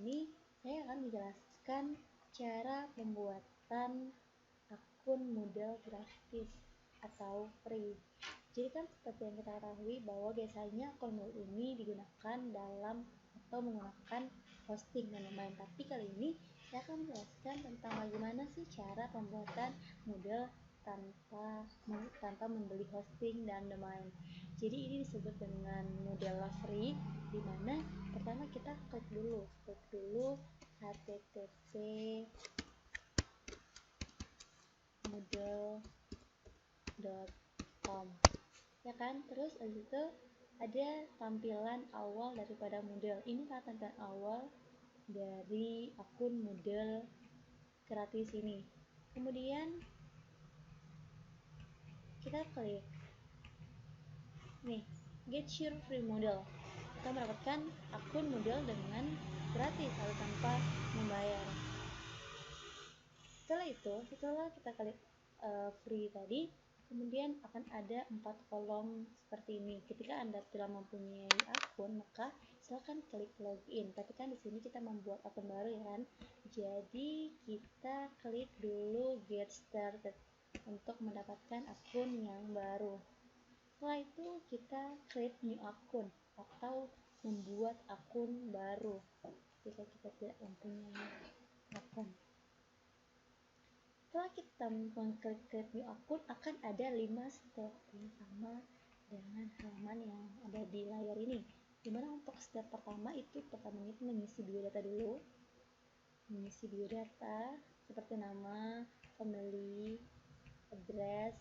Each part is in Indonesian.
ini saya akan menjelaskan cara pembuatan akun Moodle gratis atau free. Jadi kan seperti yang kita ketahui bahwa biasanya akun Moodle ini digunakan dalam atau menggunakan hosting dan domain. Tapi kali ini saya akan menjelaskan tentang bagaimana sih cara pembuatan Moodle tanpa membeli hosting dan domain. Jadi ini disebut dengan Moodle free, di mana pertama kita klik dulu http moodle.com, ya kan. Terus habis itu ada tampilan awal daripada Moodle. Ini kan tampilan awal dari akun Moodle gratis ini. Kemudian kita klik nih, get your free Moodle. Kita mendapatkan akun Moodle dengan gratis atau tanpa membayar. Setelah kita klik free tadi, kemudian akan ada 4 kolom seperti ini. Ketika Anda telah mempunyai akun, maka silakan klik login. Tapi kan di sini kita membuat akun baru, ya kan? Jadi kita klik dulu get started untuk mendapatkan akun yang baru. Setelah itu kita create new akun atau membuat akun baru jika kita tidak mempunyai akun. Setelah kita mengklik create new akun, akan ada 5 step yang sama dengan halaman yang ada di layar ini. Dimana untuk step pertama itu mengisi biodata dulu. Mengisi biodata seperti nama, pembeli, address,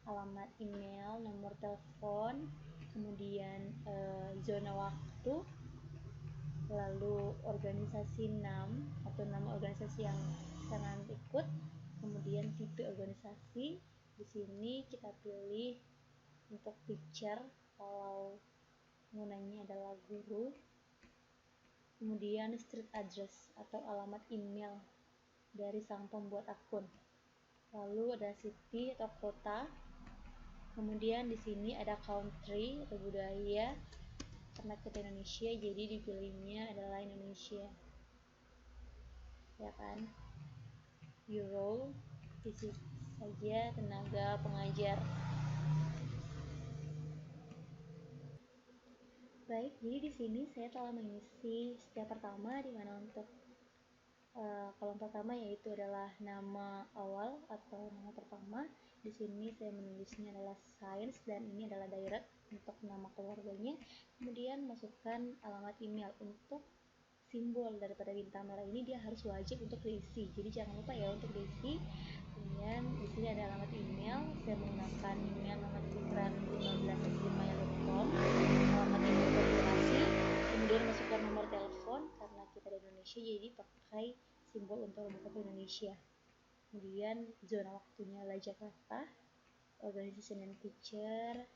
alamat email, nomor telepon, kemudian zona waktu, lalu organisasi NAM atau nama organisasi yang sangat ikut, kemudian tipe organisasi. Di sini kita pilih untuk teacher kalau penggunanya adalah guru, kemudian street address atau alamat email dari sang pembuat akun, lalu ada city atau kota. Kemudian di sini ada country atau budaya, karena kita Indonesia jadi dipilihnya adalah Indonesia, ya kan. Euro, isi saja tenaga pengajar. Baik, jadi di sini saya telah mengisi step pertama, di mana untuk kolom pertama yaitu adalah nama awal atau nama pertama. Di sini saya menulisnya adalah science dan ini adalah direct untuk nama keluarganya. Kemudian masukkan alamat email. Untuk simbol daripada bintang merah ini dia harus wajib untuk diisi. Jadi jangan lupa ya untuk diisi. Kemudian di sini ada alamat email. Saya menggunakan email muhammadfikran15@gmail.com. Alamat email korporasi. Kemudian masukkan nomor telepon karena kita di Indonesia jadi pakai simbol untuk nomor telepon Indonesia. Kemudian zona waktunya adalah Jakarta, organisasi dan teacher.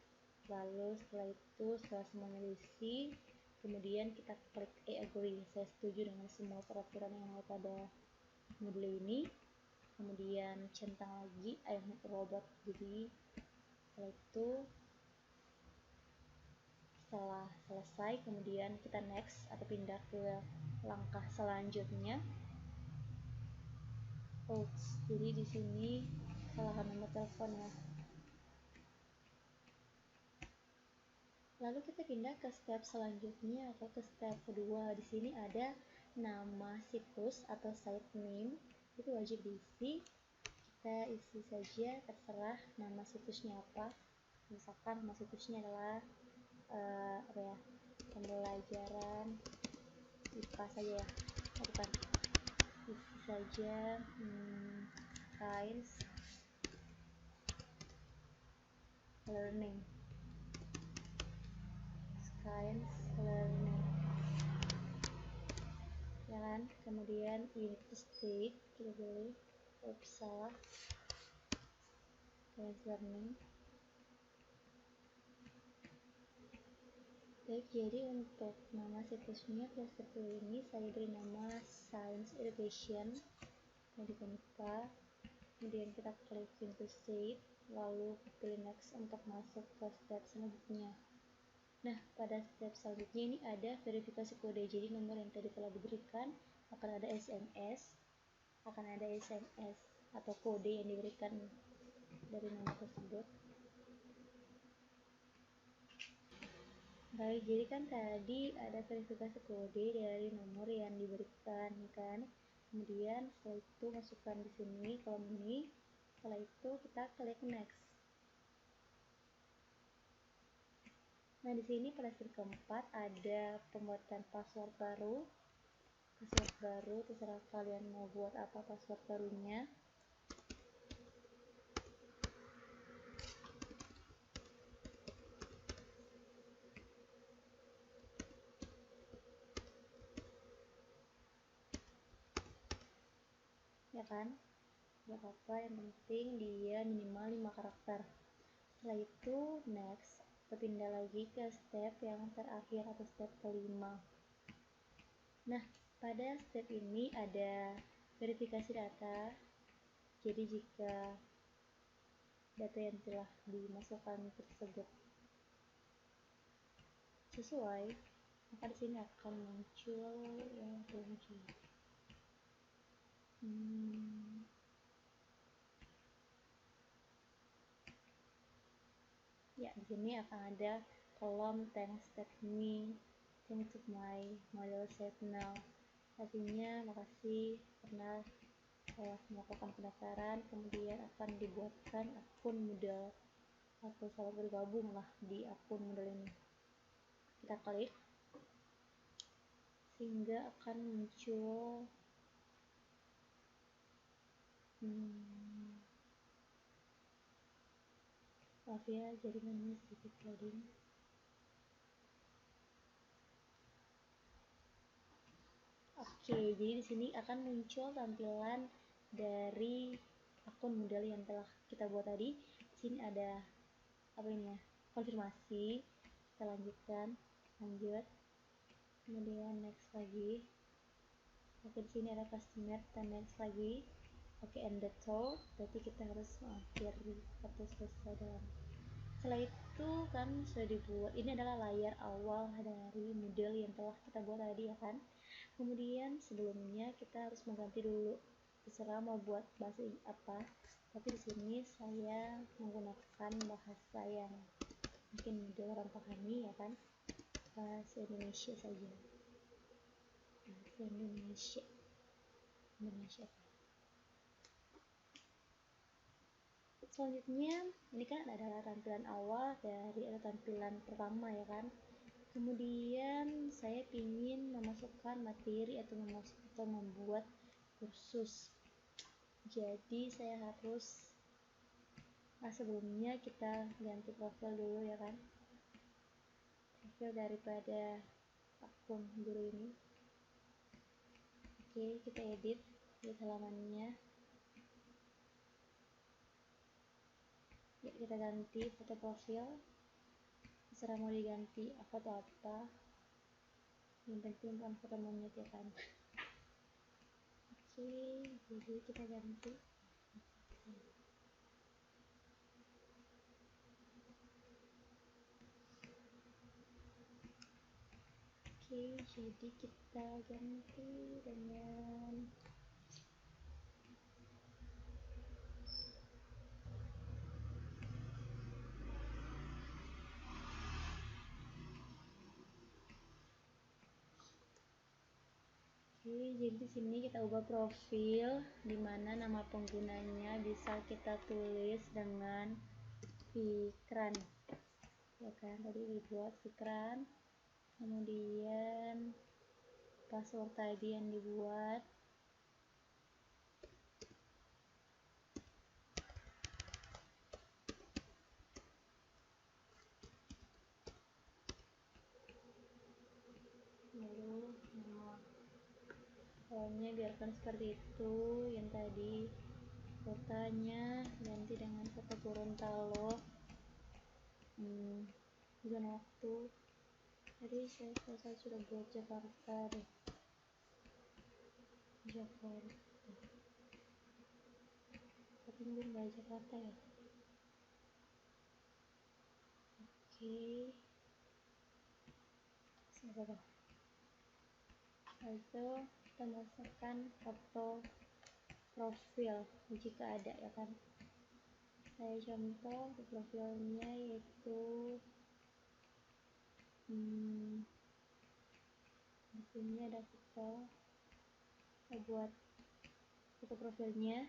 Lalu setelah semuanya diisi, kemudian kita klik I agree, saya setuju dengan semua peraturan yang ada pada Moodle ini. Kemudian centang lagi I am not a robot. Jadi setelah selesai, kemudian kita next atau pindah ke langkah selanjutnya. Jadi di sini salah nomor telepon ya. Lalu kita pindah ke step selanjutnya atau ke step kedua. Di sini ada nama situs atau site name, itu wajib diisi. Kita isi saja terserah nama situsnya apa. Misalkan nama situsnya adalah pembelajaran IPA saja ya, bukan, isi saja science learning, ya kan. Kemudian United States kita pilih, salah, science learning. Baik, jadi untuk nama situsnya seperti ini, saya beri nama Science Education Pendidikan IPA. Kemudian kita klik into save, lalu pilih next untuk masuk ke step selanjutnya. Nah, pada step selanjutnya ini ada verifikasi kode. Jadi nomor yang tadi telah diberikan akan ada SMS, atau kode yang diberikan dari nomor tersebut. Baik, jadi kan tadi ada verifikasi kode dari nomor yang diberikan, kan? Kemudian setelah itu masukkan di sini kolom ini. Setelah itu kita klik next. Nah, di sini pada step keempat ada pembuatan password baru. Terserah kalian mau buat apa password barunya. Ya kan? Gak apa-apa, yang penting dia minimal 5 karakter. Setelah itu next, kita pindah lagi ke step yang terakhir atau step kelima. Nah, pada step ini ada verifikasi data. Jadi jika data yang telah dimasukkan tersebut sesuai, maka di sini akan muncul yang kunci. Ya, di sini akan ada kolom thanks me, thanks to my model set now. Artinya makasih karena melakukan pendaftaran, kemudian akan dibuatkan akun modal atau selamat bergabung lah di akun modal ini. Kita klik sehingga akan muncul maaf ya, jaringannya sedikit loading. Oke, jadi di sini akan muncul tampilan dari akun modal yang telah kita buat tadi. Di sini ada apa ini ya? Konfirmasi. Kita lanjutkan, lanjut. Kemudian next lagi. Oke, di sini ada customer, dan next lagi. Oke, and that's all. Berarti kita harus mengakhiri atau selesai dalam. Setelah itu kan sudah dibuat. Ini adalah layar awal dari model yang telah kita buat tadi, ya kan? Kemudian sebelumnya kita harus mengganti dulu, terserah mau buat bahasa apa, tapi di sini saya menggunakan bahasa yang mungkin mudah orang pahami, ya kan, bahasa Indonesia saja. Bahasa Indonesia. Selanjutnya ini kan adalah tampilan awal dari tampilan pertama, ya kan. Kemudian saya ingin memasukkan materi atau membuat kursus. Jadi saya harus sebelumnya kita ganti profil dulu, ya kan, profil daripada akun guru ini. Oke, kita edit halamannya. Ya, kita ganti foto profil, terserah mau diganti foto apa, yang penting bukan foto monyet, ya kan. Oke, jadi kita ganti. Oke, jadi kita ganti dengan jadi di sini kita ubah profil, dimana nama penggunanya bisa kita tulis dengan Fikran, ya kan, tadi dibuat Fikran. Kemudian password tadi yang dibuat, lalu pokoknya biarkan seperti itu. Yang tadi kotanya ganti dengan kota Gorontalo. Bukan waktu tadi saya sudah buat Jakarta deh, Jakarta, tapi mungkin nggak Jakarta ya. Oke, apa-apa. Itu kita masukkan foto profil jika ada, ya kan. Saya contoh profilnya yaitu di sini ada foto. Kita buat foto profilnya,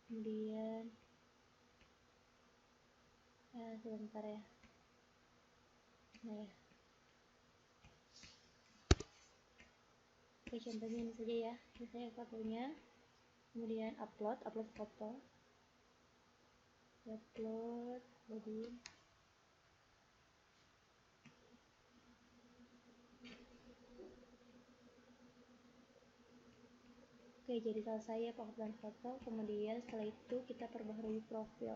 kemudian sebentar ya. Nah ya, oke, contohnya ini saja ya. Ini saya fotonya, kemudian upload foto, upload jadi oke, jadi selesai ya penguploadan foto. Kemudian setelah itu kita perbaharui profil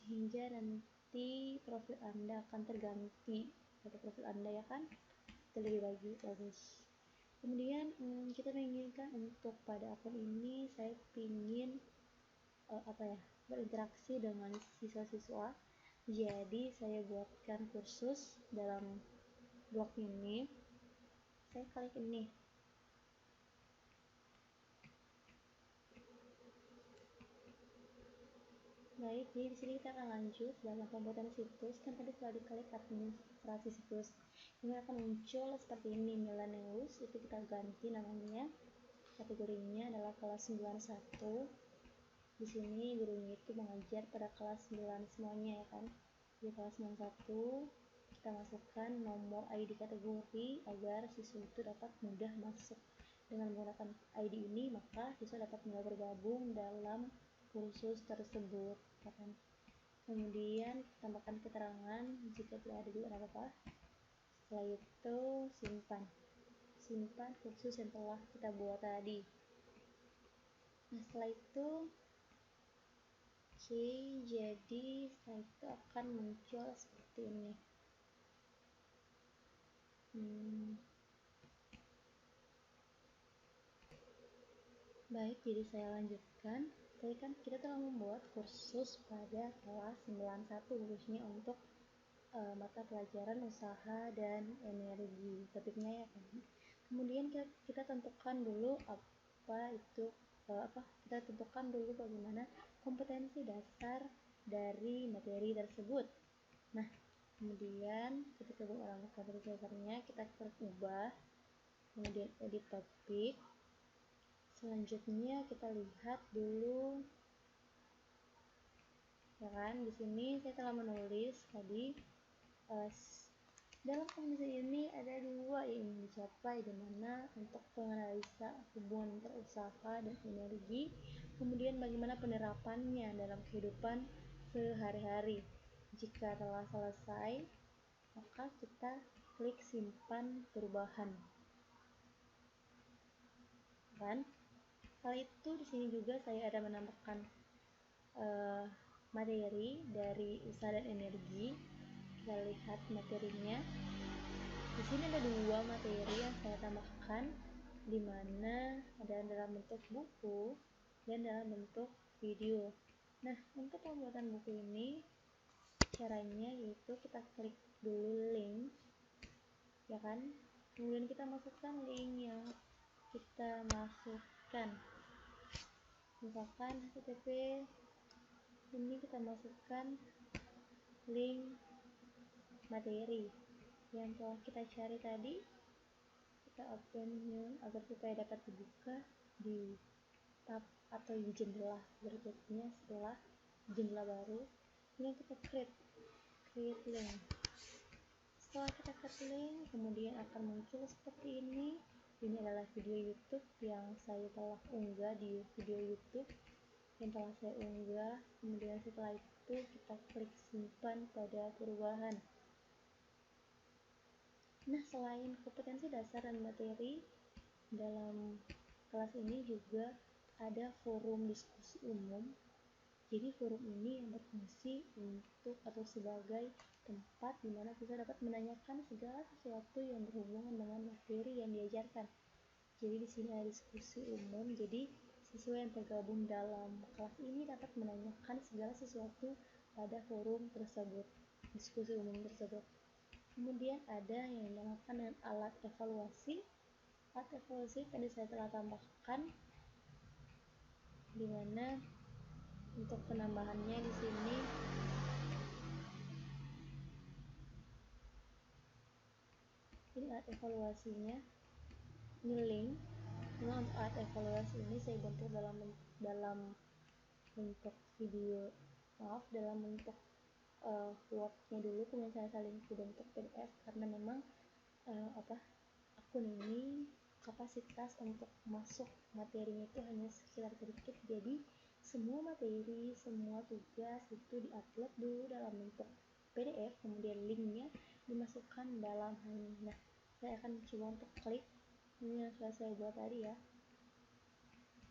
sehingga nanti profil Anda akan terganti foto profil Anda, ya kan. Itu lebih bagus. Kemudian kita menginginkan untuk pada akun ini saya ingin berinteraksi dengan siswa-siswa. Jadi saya buatkan kursus dalam blog ini. Saya klik ini. Baik, jadi di sini kita akan lanjut dalam pembuatan situs. Kan tadi setelah diklik administrasi situs, ini akan muncul seperti ini, Millennials. Itu kita ganti namanya. Kategorinya adalah kelas 91. Di sini gurunya itu mengajar pada kelas 9 semuanya, ya kan. Di kelas 91 kita masukkan nomor ID kategori agar siswa itu dapat mudah masuk. Dengan menggunakan ID ini, maka siswa dapat mudah bergabung dalam kursus tersebut, ya kan. Kemudian tambahkan keterangan jika tidak ada juga apa-apa. Setelah itu simpan kursus yang telah kita buat tadi. Nah, setelah itu jadi setelah itu akan muncul seperti ini. Baik, jadi saya lanjutkan. Tadi kan kita telah membuat kursus pada kelas 91 khususnya untuk mata pelajaran usaha dan energi, topiknya, ya kan. Kemudian kita tentukan dulu kita tentukan dulu bagaimana kompetensi dasar dari materi tersebut. Nah, kemudian ketika orang kompetensi dasarnya, kita klik ubah, kemudian edit topik. Selanjutnya kita lihat dulu, ya kan. Di sini saya telah menulis tadi dalam kompetensi ini ada dua yang ingin dicapai, dimana untuk penganalisa hubungan antara usaha dan energi, kemudian bagaimana penerapannya dalam kehidupan sehari-hari. Jika telah selesai, maka kita klik simpan perubahan, kan. Hal itu di sini juga saya ada menambahkan materi dari usaha dan energi. Kita lihat materinya. Di sini ada dua materi yang saya tambahkan, di mana ada dalam bentuk buku dan dalam bentuk video. Nah, untuk pembuatan buku ini caranya yaitu kita klik dulu link, ya kan. Kemudian kita masukkan link yang kita masukkan. Misalkan http, ini kita masukkan link materi yang telah kita cari tadi. Kita open new agar supaya dapat dibuka di tab atau di jendela berikutnya setelah jendela baru. Kemudian kita create link. Setelah kita create link, kemudian akan muncul seperti ini. Ini adalah video YouTube yang saya telah unggah di video YouTube yang telah saya unggah. Kemudian setelah itu kita klik simpan pada perubahan. Nah, selain kompetensi dasar dan materi, dalam kelas ini juga ada forum diskusi umum. Jadi forum ini yang berfungsi untuk atau sebagai tempat di mana kita dapat menanyakan segala sesuatu yang berhubungan dengan materi yang diajarkan. Jadi di sini ada diskusi umum. Jadi siswa yang tergabung dalam kelas ini dapat menanyakan segala sesuatu pada forum tersebut, diskusi umum tersebut. Kemudian ada yang dinamakan dengan alat evaluasi. Alat evaluasi tadi saya telah tambahkan, dimana untuk penambahannya di sini ini alat evaluasinya, ini link. Nah, untuk alat evaluasi ini saya bentuk dalam bentuk video, dalam bentuk Word-nya dulu, kemudian saya salin ke bentuk PDF karena memang akun ini kapasitas untuk masuk materinya itu hanya sekitar sedikit, jadi semua materi, semua tugas itu diupload dulu dalam bentuk PDF, kemudian linknya dimasukkan dalam hal ini. Nah, saya akan coba untuk klik ini yang sudah saya buat tadi ya.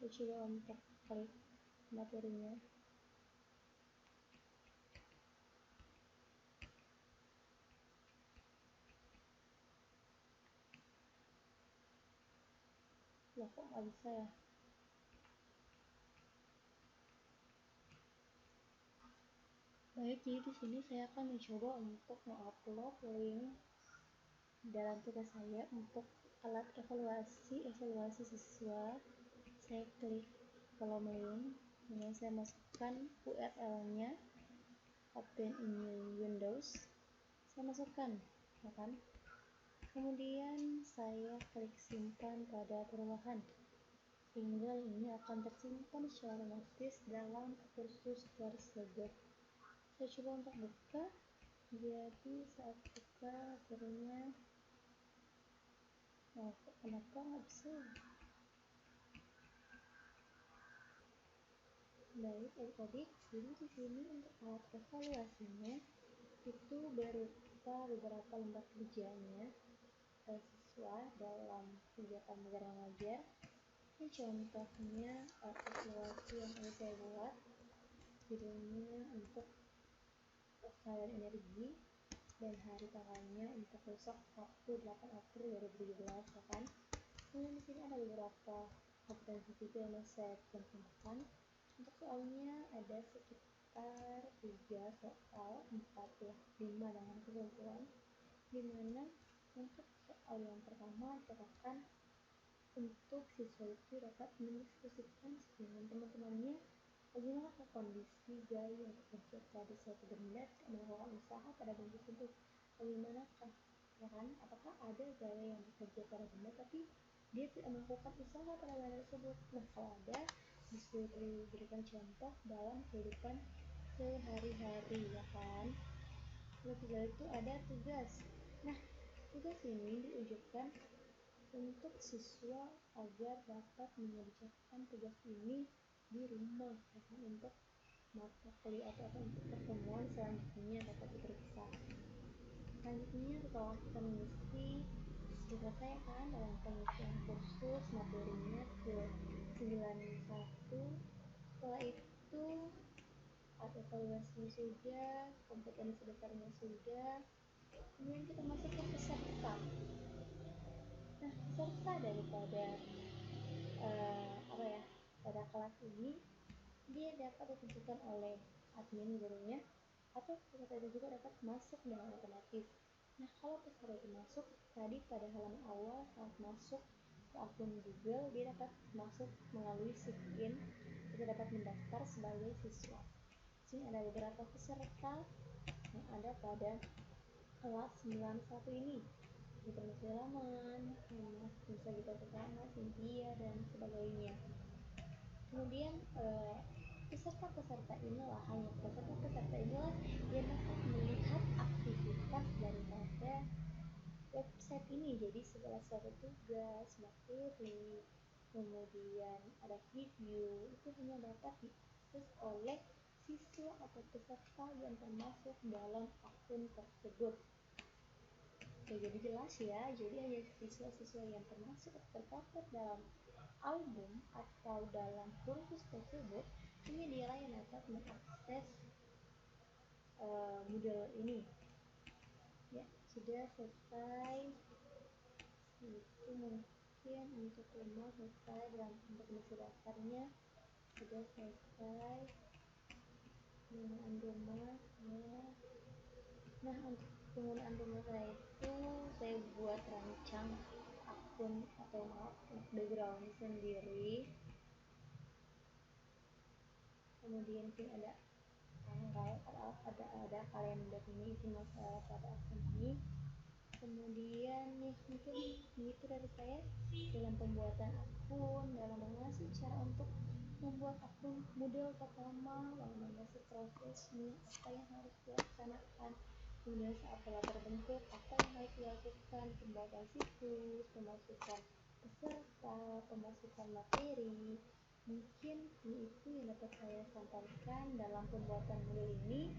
Saya coba untuk klik materinya. Loh, kok nggak bisa ya? Baik, jadi di sini saya akan mencoba untuk mengupload link dalam tugas saya untuk alat evaluasi siswa. Saya klik kolom link, kemudian saya masukkan URL-nya, open in Windows. Saya masukkan, ya kan? Kemudian saya klik simpan pada perubahan, sehingga ini akan tersimpan secara otomatis dalam kursus tersebut. Saya coba untuk buka, jadi saat buka akhirnya kenapa nggak bisa? Baik, tadi jadi di sini untuk alat evaluasinya itu berupa beberapa lembar kerjanya siswa dalam kegiatan belajar mengajar. Ini contohnya evaluasi yang saya buat, judulnya untuk kesehatan energi dan hari tanggalnya untuk besok Sabtu 8 April 2017, ya kan? Kemudian di sini ada beberapa kompetensi juga yang saya cantumkan. Untuk soalnya ada sekitar 3 soal, 4 ya, 5 dengan kesimpulan, dimana untuk soal yang pertama dikatakan untuk siswa itu dapat mendiskusikan dengan teman-temannya bagaimana kondisi gaya bekerja pada suatu benda tidak melakukan usaha pada benda tersebut. Bagaimanakah, ya kan? Apakah ada gaya yang bekerja pada benda tapi dia tidak melakukan usaha pada benda tersebut? Nah, kalau ada, diberikan contoh dalam kehidupan sehari-hari, ya kan? Ketiga itu ada tugas. Nah, tugas ini diujikan untuk siswa agar dapat mengerjakan tugas ini di rumah, ya kan? Untuk mata kuliah atau untuk pertemuan selanjutnya dapat diperiksa. Selanjutnya setelah kita mengisi, selesai kan dalam pengisian kursus materinya ke 91. Setelah itu ada evaluasinya sudah, kompetensi dasarnya sudah, kemudian kita masuk ke peserta. Nah, peserta daripada pada kelas ini dia dapat ditentukan oleh admin gurunya, atau peserta itu juga dapat masuk dengan otomatis. Nah, kalau peserta itu masuk tadi pada halaman awal saat masuk ke akun Google, dia dapat masuk melalui sign-in, kita dapat mendaftar sebagai siswa. Sini ada beberapa peserta yang ada pada kelas 91 ini, Peter Musliman, bisa kita Pertama, Cynthia, dan sebagainya. Kemudian peserta-peserta inilah yang dapat melihat aktivitas daripada website ini. Jadi segala sesuatu tugas, materi, kemudian ada video, itu hanya dapat diakses oleh siswa atau peserta yang termasuk dalam akun tersebut. Oke, jadi jelas ya, jadi hanya siswa-siswa yang termasuk terdapat dalam album atau dalam kursus tersebut, ini dialah yang dapat mengakses Moodle ini. Ya, sudah selesai. Itu mungkin untuk rumah selesai, dan untuk misi dasarnya sudah selesai dengan rumah ya. Nah, untuk Penggunaan pemula itu saya buat rancang akun atau background sendiri, kemudian mungkin ada tanggal, ada kalender ini isi masalah pada akun ini. Kemudian ya mungkin begitu dari saya dalam pembuatan akun, dalam mengasih cara untuk membuat akun model pertama, lalu mengasih prosesnya, apa yang harus dilaksanakan, kemudian saat telah terbentuk apa yang harus dilakukan, pembuatan situs, pemasukan peserta, pemasukan materi. Mungkin itu yang dapat saya sampaikan dalam pembuatan model ini.